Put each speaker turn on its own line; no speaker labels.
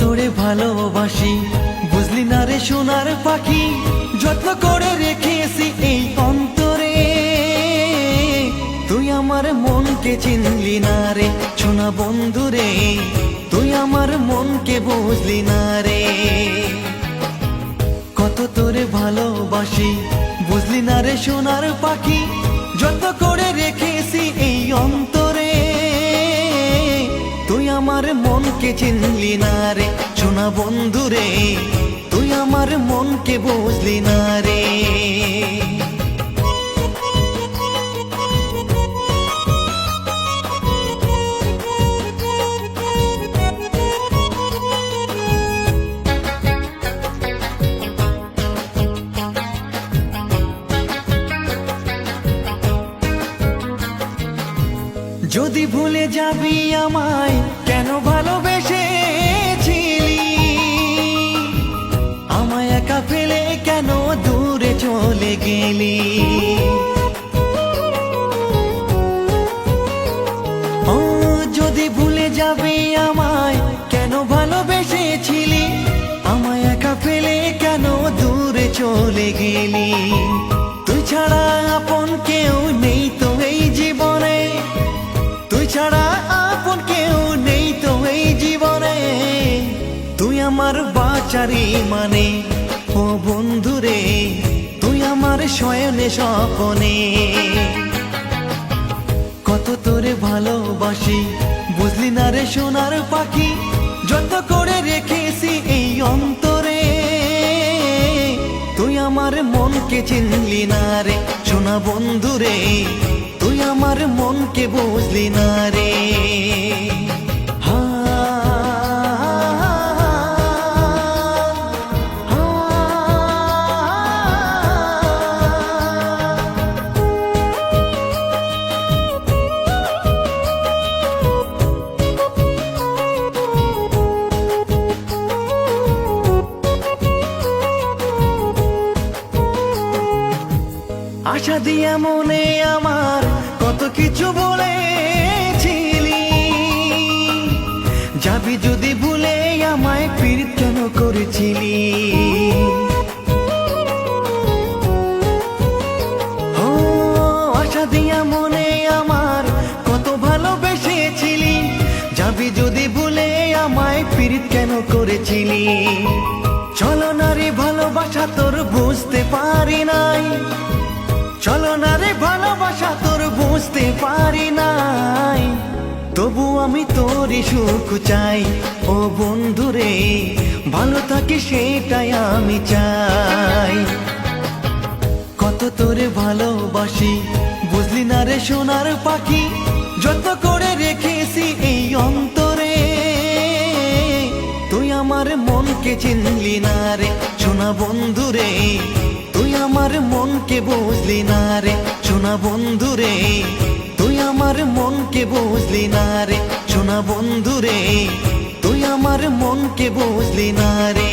তোরে ভালোবাসি বুঝলি না রে সোনার পাখি, যত্ন করে রেখেছি এই অন্তরে। তুই আমার মনকে চিনলি না রে সোনা বন্ধু রে, তুই আমার মনকে বুঝলি না রে। কত তোরে ভালোবাসি বুঝলি না রে সোনার পাখি, যত্ন করে রেখেছি এই অন্তরে। তুই আমার মনকে চিনলি না রে সোনা বন্ধু রে, তুই আমার মনকে বুঝলি না রে। যদি ভুলে যাবি আমায় কেন ভালোবেসেছিলি, আমায় একা ফেলে কেন দূরে চলে গেলি। ও যদি ভুলে যাবি আমায় কেন ভালোবেসেছিলি, আমায় একা ফেলে কেন দূরে চলে গেলি। তুই ছাড়া আপন কেউ নেই তো এই জীবনে, তুই ছাড়া আপন কেউ নেই তো এই জীবনে। তুই আমার বাঁচারি মানে ও বন্ধু রে, তুই আমার শয়নে স্বপনে। কত তোরে ভালোবাসি বুঝলি না রে সোনার পাখি, যত করে রেখেছি এই অন্তরে। তুই আমার মনকে চিনলি না রে সোনা বন্ধু রে, তুই আমার মনকে বুঝলি না রে। আশা দিয়া মনে আমার কত কিছু বলেছিলি, যাবি যদি ভুলে আমায় পীড়িত কেন করেছিলি। ও আশা দিয়া মনে আমার কত ভালোবেসেছিলি, যাবি যদি ভুলে আমায় পীড়িত কেন করেছিলি। চলো না রে ভালোবাসা তোর বুঝতে পারি নাই, চলো না রে ভালোবাসা তোর বুঝতে পারি নাই। তবু আমি তোরই সুখ চাই ও বন্ধু রে, ভালো থাকি সেটাই আমি চাই। কত তোরে ভালোবাসি বুঝলি না রে সোনার পাখি, যত করে রেখেছি এই অন্তরে। তুই আমার মনকে চিনলি না রে সোনা বন্ধু রে, তুই আমার মনকে বুঝলি না রে সোনা বন্ধু রে, তুই আমার মনকে বুঝলি না রে সোনা বন্ধু রে, তুই আমার মনকে বুঝলি না রে।